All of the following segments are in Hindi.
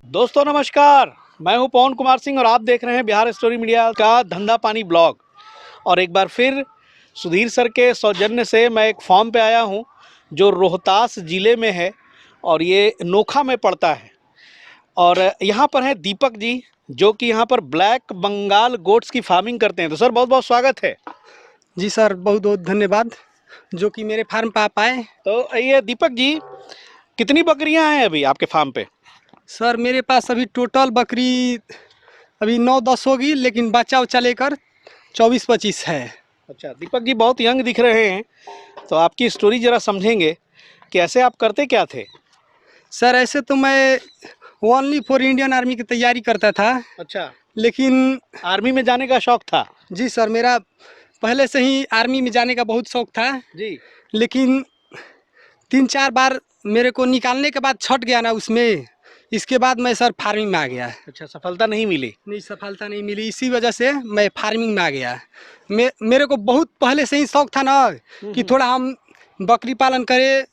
दोस्तों नमस्कार। मैं हूं पवन कुमार सिंह और आप देख रहे हैं बिहार स्टोरी मीडिया का धंधा पानी ब्लॉग। और एक बार फिर सुधीर सर के सौजन्य से मैं एक फार्म पे आया हूं जो रोहतास ज़िले में है और ये नोखा में पड़ता है। और यहाँ पर हैं दीपक जी जो कि यहाँ पर ब्लैक बंगाल गोट्स की फार्मिंग करते हैं। तो सर बहुत बहुत स्वागत है। जी सर, बहुत बहुत धन्यवाद जो कि मेरे फार्म पर आप आए। तो ये दीपक जी, कितनी बकरियाँ हैं अभी आपके फार्म पे? सर मेरे पास अभी टोटल बकरी अभी 9-10 होगी, लेकिन बच्चा उच्चा लेकर 24-25 है। अच्छा दीपक जी, बहुत यंग दिख रहे हैं, तो आपकी स्टोरी ज़रा समझेंगे कि ऐसे आप करते क्या थे? सर ऐसे तो मैं ओनली फॉर इंडियन आर्मी की तैयारी करता था। अच्छा, लेकिन आर्मी में जाने का शौक था? जी सर, मेरा पहले से ही आर्मी में जाने का बहुत शौक था। जी। लेकिन 3-4 बार मेरे को निकालने के बाद छट गया ना उसमें, इसके बाद मैं सर फार्मिंग में आ गया। अच्छा, सफलता नहीं मिली? नहीं, सफलता नहीं मिली, इसी वजह से मैं फार्मिंग में आ गया। मेरे को बहुत पहले से ही शौक था ना कि थोड़ा हम बकरी पालन करें,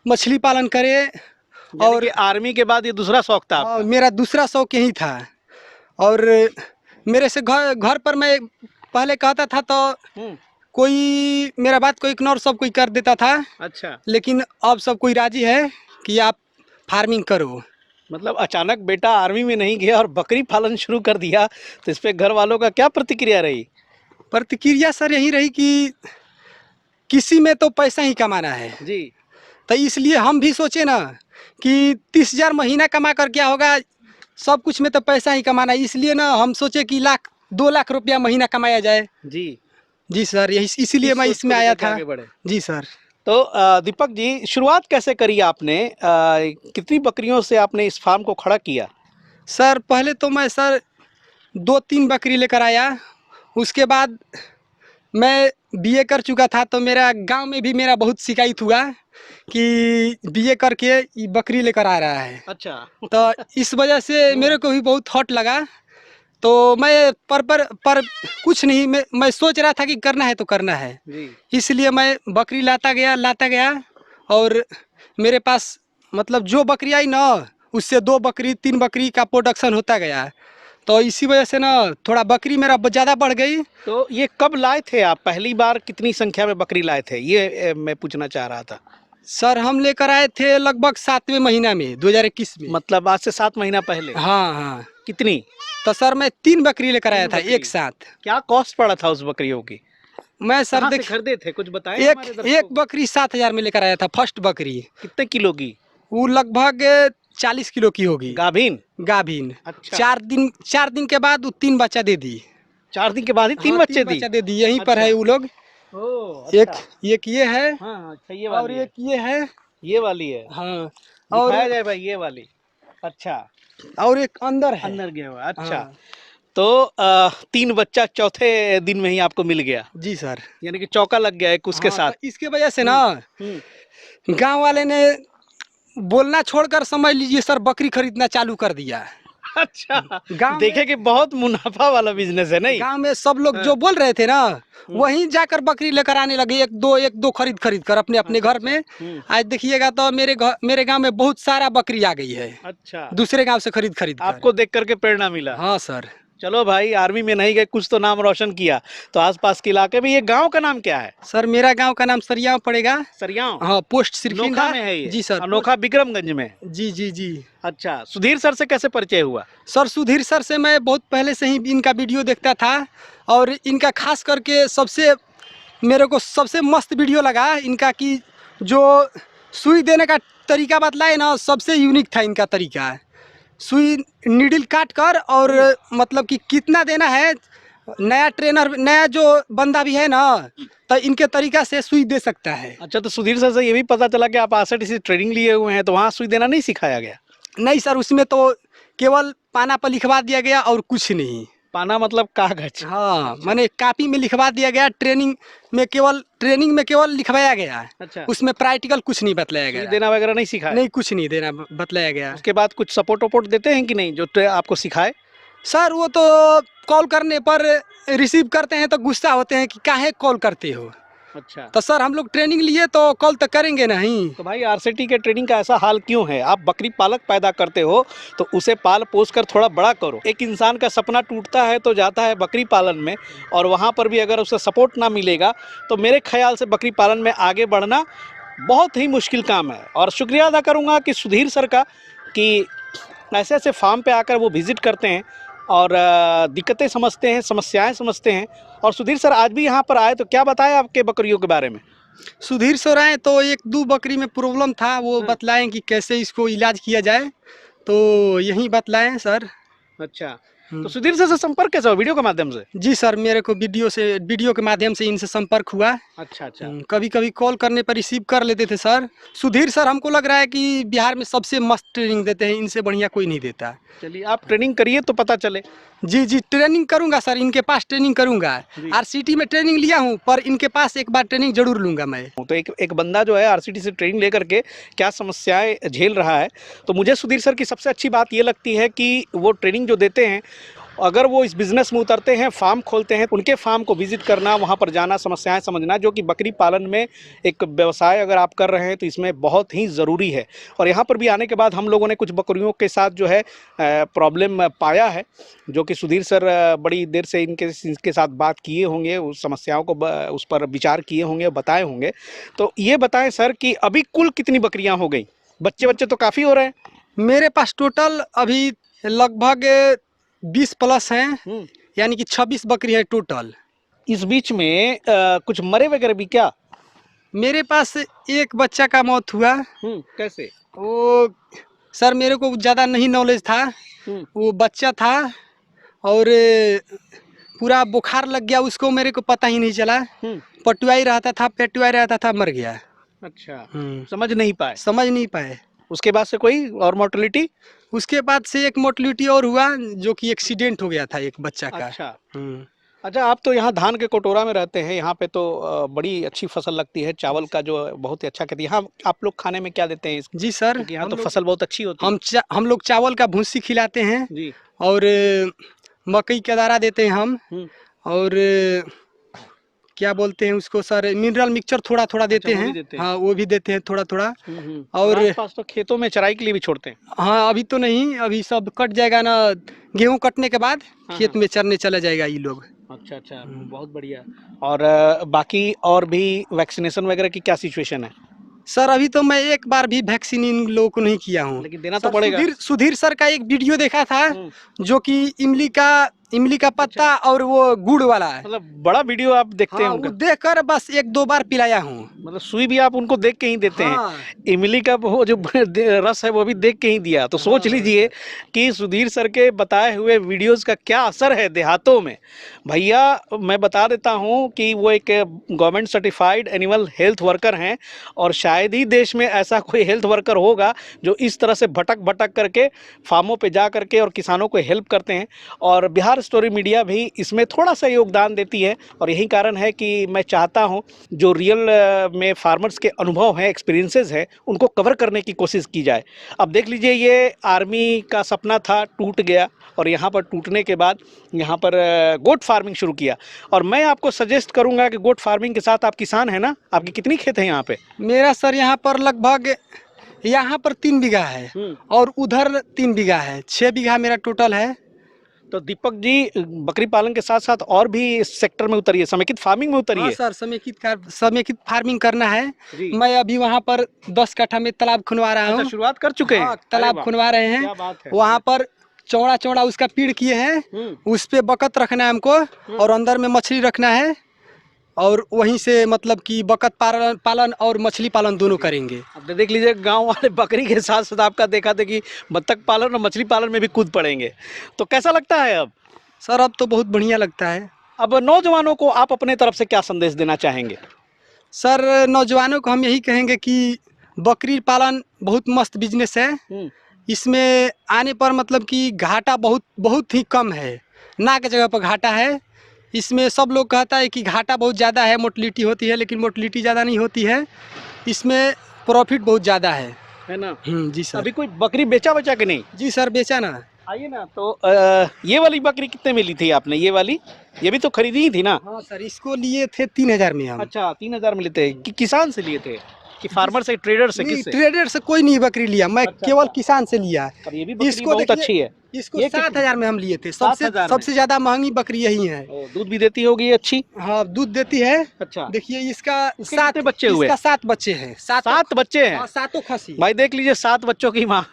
मछली पालन करें। और आर्मी के बाद ये दूसरा शौक था आपका? मेरा दूसरा शौक यही था। और मेरे से घर घर पर मैं पहले कहता था तो कोई मेरा बात को इग्नोर सब कोई कर देता था। अच्छा, लेकिन अब सब कोई राजी है कि आप फार्मिंग करो। मतलब अचानक बेटा आर्मी में नहीं गया और बकरी पालन शुरू कर दिया, तो इस पे घर वालों का क्या प्रतिक्रिया रही? प्रतिक्रिया सर यही रही कि किसी में तो पैसा ही कमाना है जी। तो इसलिए हम भी सोचे ना कि 30,000 महीना कमा कर क्या होगा, सब कुछ में तो पैसा ही कमाना है। इसलिए ना हम सोचे कि 2 लाख रुपया महीना कमाया जाए। जी। जी सर, यही इसीलिए मैं इसमें आया था। जी सर। तो दीपक जी, शुरुआत कैसे करी आपने? कितनी बकरियों से आपने इस फार्म को खड़ा किया? सर पहले तो मैं सर 2-3 बकरी लेकर आया। उसके बाद मैं बीए कर चुका था तो मेरा गांव में भी मेरा बहुत शिकायत हुआ कि बीए करके ये बकरी लेकर आ रहा है। अच्छा। तो इस वजह से मेरे को भी बहुत हॉट लगा। तो मैं पर कुछ नहीं, मैं सोच रहा था कि करना है तो करना है जी। इसलिए मैं बकरी लाता गया। और मेरे पास मतलब जो बकरी आई ना, उससे 2 बकरी 3 बकरी का प्रोडक्शन होता गया। तो इसी वजह से ना थोड़ा बकरी मेरा ज़्यादा बढ़ गई। तो ये कब लाए थे आप? पहली बार कितनी संख्या में बकरी लाए थे, ये मैं पूछना चाह रहा था। सर हम लेकर आए थे लगभग 7वें महीना में 2021 में। मतलब आज से 7 महीना पहले? हाँ हाँ। कितनी? तो सर मैं 3 बकरी लेकर आया था एक साथ। क्या कॉस्ट पड़ा था उस बकरियों की? मैं सर कहाँ से खरीदे थे, कुछ बताएं हमारे दर्शकों एक बकरी 7,000 में लेकर आया था, फर्स्ट बकरी। कितने किलो की? वो लगभग 40 किलो की होगी। गाभीन? गाभीन। अच्छा। 4 दिन के बाद वो 3 बच्चा दे दी। 4 दिन के बाद ही 3 हाँ, बच्चे 3 बच्चा दे दी। यहीं पर अच्छा। है वो लोग। ओह, अच्छा। एक ये है। हाँ, अच्छा, ये और वाली है। एक ये है। ये वाली है। हाँ। दिखाया और जाए भाई, ये वाली। अच्छा। और एक अंदर है। अंदर गया हुआ, अच्छा। हाँ। तो 3 बच्चा चौथे दिन में ही आपको मिल गया? जी सर। यानी कि चौका लग गया एक उसके हाँ, साथ। तो इसके वजह से ना हम्म। गांव वाले ने बोलना छोड़कर समझ लीजिए सर बकरी खरीदना चालू कर दिया। अच्छा, गांव देखे कि बहुत मुनाफा वाला बिजनेस है, नहीं? गांव में सब लोग जो बोल रहे थे ना, वहीं जाकर बकरी लेकर आने लगे, एक दो खरीद कर अपने अपने घर में। आज देखिएगा तो मेरे गांव में बहुत सारा बकरी आ गई है। अच्छा, दूसरे गांव से खरीद कर। आपको देख करके प्रेरणा मिला? हाँ सर। चलो भाई, आर्मी में नहीं गए, कुछ तो नाम रोशन किया। तो आसपास के इलाके में ये गांव का नाम क्या है? सर मेरा गांव का नाम सरियाव पड़ेगा। सरियाव? हाँ, पोस्ट सिरखिंडा अनोखा में है ये? जी सर। अनोखा विक्रमगंज में? जी जी जी। अच्छा, सुधीर सर से कैसे परिचय हुआ? सर सुधीर सर से मैं बहुत पहले से ही इनका वीडियो देखता था। और इनका खास करके मेरे को सबसे मस्त वीडियो लगा इनका कि जो सुई देने का तरीका बतलाए ना, सबसे यूनिक था इनका तरीका। सुई नीडल काट कर और मतलब कि कितना देना है। नया जो बंदा भी है ना, तो इनके तरीका से सुई दे सकता है। अच्छा, तो सुधीर सर से ये भी पता चला कि आप आसट से ट्रेनिंग लिए हुए हैं, तो वहाँ सुई देना नहीं सिखाया गया? नहीं सर, उसमें तो केवल पाना पर लिखवा दिया गया और कुछ नहीं। पाना मतलब कागज? हाँ, मैंने कापी में लिखवा दिया गया। ट्रेनिंग में केवल लिखवाया गया। अच्छा, उसमें प्रैक्टिकल कुछ नहीं बतलाया गया। देना वगैरह नहीं सिखाया? नहीं, कुछ नहीं देना बतलाया गया। उसके बाद कुछ सपोर्ट वपोर्ट देते हैं कि नहीं, जो आपको सिखाए? सर वो तो कॉल करने पर रिसीव करते हैं तो गुस्सा होते हैं कि काहे कॉल करते हो। अच्छा, तो सर हम लोग ट्रेनिंग लिए तो कल तक करेंगे नहीं। तो भाई आरसीटी के ट्रेनिंग का ऐसा हाल क्यों है? आप बकरी पालक पैदा करते हो तो उसे पाल पोस कर थोड़ा बड़ा करो। एक इंसान का सपना टूटता है तो जाता है बकरी पालन में, और वहाँ पर भी अगर उसे सपोर्ट ना मिलेगा तो मेरे ख्याल से बकरी पालन में आगे बढ़ना बहुत ही मुश्किल काम है। और शुक्रिया अदा करूँगा कि सुधीर सर का, कि ऐसे ऐसे फार्म पे आकर वो विज़िट करते हैं और दिक्कतें समझते हैं, समस्याएं समझते हैं। और सुधीर सर आज भी यहाँ पर आए तो क्या बताया आपके बकरियों के बारे में? सुधीर सर आए तो एक दो बकरी में प्रॉब्लम था, वो बतलाएं कि कैसे इसको इलाज किया जाए, तो यही बतलाएं सर। अच्छा, तो सुधीर सर से संपर्क कैसे हुआ? वीडियो के माध्यम से? जी सर, मेरे को वीडियो के माध्यम से इनसे संपर्क हुआ। अच्छा अच्छा। कभी कभी कॉल करने पर रिसीव कर लेते थे सर। सुधीर सर हमको लग रहा है कि बिहार में सबसे मस्त ट्रेनिंग देते हैं, इनसे बढ़िया कोई नहीं देता। चलिए आप ट्रेनिंग करिए तो पता चले। जी जी, ट्रेनिंग करूंगा सर, इनके पास ट्रेनिंग करूंगा। आरसीटी में ट्रेनिंग लिया हूं, पर इनके पास एक बार ट्रेनिंग जरूर लूंगा मैं। तो एक बंदा जो है आरसीटी से ट्रेनिंग लेकर के क्या समस्याएं झेल रहा है, तो मुझे सुधीर सर की सबसे अच्छी बात ये लगती है कि वो ट्रेनिंग जो देते हैं, अगर वो इस बिज़नेस में उतरते हैं, फार्म खोलते हैं, उनके फार्म को विज़िट करना, वहाँ पर जाना, समस्याएं समझना, जो कि बकरी पालन में एक व्यवसाय अगर आप कर रहे हैं तो इसमें बहुत ही ज़रूरी है। और यहाँ पर भी आने के बाद हम लोगों ने कुछ बकरियों के साथ जो है प्रॉब्लम पाया है, जो कि सुधीर सर बड़ी देर से इनके साथ बात किए होंगे, उस समस्याओं को उस पर विचार किए होंगे, बताए होंगे। तो ये बताएं सर कि अभी कुल कितनी बकरियाँ हो गई? बच्चे तो काफ़ी हो रहे हैं। मेरे पास टोटल अभी लगभग 20 प्लस हैं, यानी कि 26 बकरी है टोटल। इस बीच में कुछ मरे वगैरह भी क्या? मेरे पास एक बच्चा का मौत हुआ। कैसे? वो सर मेरे को ज़्यादा नहीं नॉलेज था। वो बच्चा था और पूरा बुखार लग गया उसको, मेरे को पता ही नहीं चला। पटुआई रहता था, मर गया। अच्छा, समझ नहीं पाए? समझ नहीं पाए। उसके बाद से कोई और मोर्टेलिटी? उसके बाद से एक मोर्टेलिटी और हुआ, जो कि एक्सीडेंट हो गया था एक बच्चा का। अच्छा। अच्छा, आप तो यहाँ धान के कटोरा में रहते हैं, यहाँ पे तो बड़ी अच्छी फसल लगती है, चावल का जो बहुत ही अच्छा खेती। यहाँ आप लोग खाने में क्या देते हैं? जी सर, क्योंकि यहाँ तो फसल बहुत अच्छी होती है। हम लोग चावल का भूसी खिलाते हैं जी। और मकई का दाना देते हैं हम, और क्या बोलते हैं उसको सर, मिनरल मिक्सचर थोड़ा थोड़ा देते हैं। हाँ, वो भी देते हैं थोड़ा थोड़ा। और आसपास तो खेतों में चराई के लिए भी छोड़ते हैं? हाँ, अभी तो नहीं, अभी सब कट जाएगा ना, गेहूं कटने के बाद खेत में चरने चला जाएगा ये लोग। अच्छा अच्छा, बहुत बढ़िया। और बाकी और भी वैक्सीनेशन वगैरह की क्या सिचुएशन है? सर अभी तो मैं एक बार भी वैक्सीन इन लोगों को नहीं किया हूँ, लेकिन देना तो पड़ेगा। सुधीर सर का एक वीडियो देखा था, जो कि इमली का पत्ता और वो गुड़ वाला है। मतलब बड़ा वीडियो आप देखते हैं उनका? वो देखकर बस एक दो बार पिलाया हूँ। मतलब सुई भी आप उनको देख के ही देते हैं? इमली का वो जो रस है वो भी देख के ही दिया। तो सोच लीजिए कि सुधीर सर के बताए हुए वीडियोस का क्या असर है देहातों में। भैया मैं बता देता हूँ कि वो एक government certified animal health worker हैं, और शायद ही देश में ऐसा कोई हेल्थ वर्कर होगा जो इस तरह से भटक करके फार्मों पे जा करके और किसानों को हेल्प करते हैं। और बिहार स्टोरी मीडिया भी इसमें थोड़ा सा योगदान देती है, और यही कारण है कि मैं चाहता हूं जो रियल में फार्मर्स के अनुभव हैं, एक्सपीरियंसेस हैं, उनको कवर करने की कोशिश की जाए। अब देख लीजिए, ये आर्मी का सपना था, टूट गया, और यहाँ पर टूटने के बाद यहाँ पर गोट फार्मिंग शुरू किया। और मैं आपको सजेस्ट करूँगा कि गोट फार्मिंग के साथ, आप किसान हैं ना, आपकी कितनी खेत है यहाँ पे? मेरा सर यहाँ पर लगभग 3 बीघा है, और उधर 3 बीघा है, 6 बीघा मेरा टोटल है। तो दीपक जी, बकरी पालन के साथ साथ और भी इस सेक्टर में उतरिए, समेकित फार्मिंग में उतरिए। हाँ सर, समेकित फार्मिंग करना है। मैं अभी वहाँ पर 10 कट्ठा में तालाब खुनवा रहा हूँ। शुरुआत कर चुके हैं? तालाब खुनवा रहे हैं। वहाँ पर चौड़ा उसका पीड़ किए हैं, उस पे बकत रखना है हमको, और अंदर में मछली रखना है, और वहीं से मतलब कि बकत पालन और मछली पालन दोनों करेंगे। अब देख लीजिए, गांव वाले बकरी के साथ साथ आपका देखा था कि बत्तख पालन और मछली पालन में भी कूद पड़ेंगे। तो कैसा लगता है अब? सर अब तो बहुत बढ़िया लगता है। अब नौजवानों को आप अपने तरफ से क्या संदेश देना चाहेंगे? सर नौजवानों को हम यही कहेंगे कि बकरी पालन बहुत मस्त बिजनेस है। इसमें आने पर मतलब कि घाटा बहुत ही कम है, ना के जगह पर घाटा है। इसमें सब लोग कहता है कि घाटा बहुत ज़्यादा है, मोर्टेलिटी होती है, लेकिन मोर्टेलिटी ज़्यादा नहीं होती है, इसमें प्रॉफिट बहुत ज़्यादा है ना? जी सर। अभी कोई बकरी बेचा कि नहीं? जी सर, बेचा ना। दिखाइए ना। तो ये वाली बकरी कितने में ली थी आपने? ये वाली, ये भी तो खरीदी ही थी ना? हाँ सर, इसको लिए थे 3,000 में हम। अच्छा, 3,000 में लेते हैं कि किसान से लिए थे कि फार्मर से, ट्रेडर से, नहीं, किससे? ट्रेडर से कोई नहीं बकरी लिया, मैं अच्छा, केवल अच्छा। किसान से लिया है। और ये भी बकरी इसको बहुत देखिए, अच्छी है। इसको ये कितनी? 7,000 में हम लिए थे। 7,000 में? सबसे ज्यादा महंगी बकरी यही है। दूध भी देती होगी ये अच्छी? हाँ, दूध देती है। अच्छा। देखिए इसका इसके कितने बच्चे हुए? इसका 7 बच्चे हैं। 7 बच्चे हैं? हाँ, 7 खसी। भाई देख लीजिए, 7 बच्चों की माँ।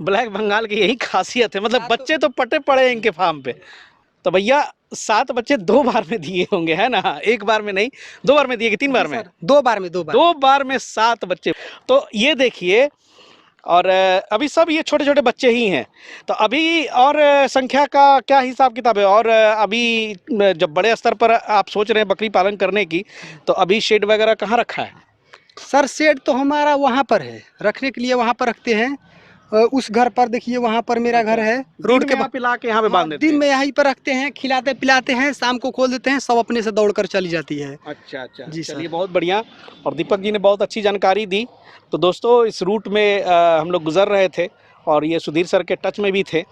ब्लैक बंगाल की यही खासियत है, मतलब सातों- बच्चे तो पटे पड़े हैं इनके फार्म पे। तो भैया 7 बच्चे 2 बार में दिए होंगे, है ना? एक बार में नहीं, 2 बार में दिए कि 3 बार में? 2 बार में 2 बार। 2 बार में 7 बच्चे। तो ये देखिए, और अभी सब ये छोटे छोटे बच्चे ही हैं। तो अभी और संख्या का क्या हिसाब किताब है? और अभी जब बड़े स्तर पर आप सोच रहे हैं बकरी पालन करने की, तो अभी शेड वगैरह कहाँ रखा है? सर शेड तो हमारा वहाँ पर है, रखने के लिए वहाँ पर रखते हैं। उस घर पर देखिए, वहाँ पर मेरा घर है, रोड के यहाँ पिला के यहाँ पे बांध देते दिन हैं? में यहीं पर रखते हैं, खिलाते पिलाते हैं, शाम को खोल देते हैं, सब अपने से दौड़ कर चली जाती है। अच्छा अच्छा जी सर। चलिए, बहुत बढ़िया। और दीपक जी ने बहुत अच्छी जानकारी दी। तो दोस्तों, इस रूट में हम लोग गुजर रहे थे और ये सुधीर सर के टच में भी थे।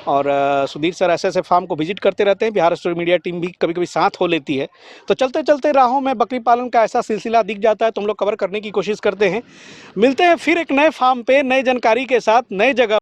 और सुधीर सर ऐसे ऐसे फार्म को विजिट करते रहते हैं, बिहार स्टोरी मीडिया टीम भी कभी कभी साथ हो लेती है। तो चलते चलते राहों में बकरी पालन का ऐसा सिलसिला दिख जाता है तो हम लोग कवर करने की कोशिश करते हैं। मिलते हैं फिर एक नए फार्म पे, नई जानकारी के साथ, नए जगह।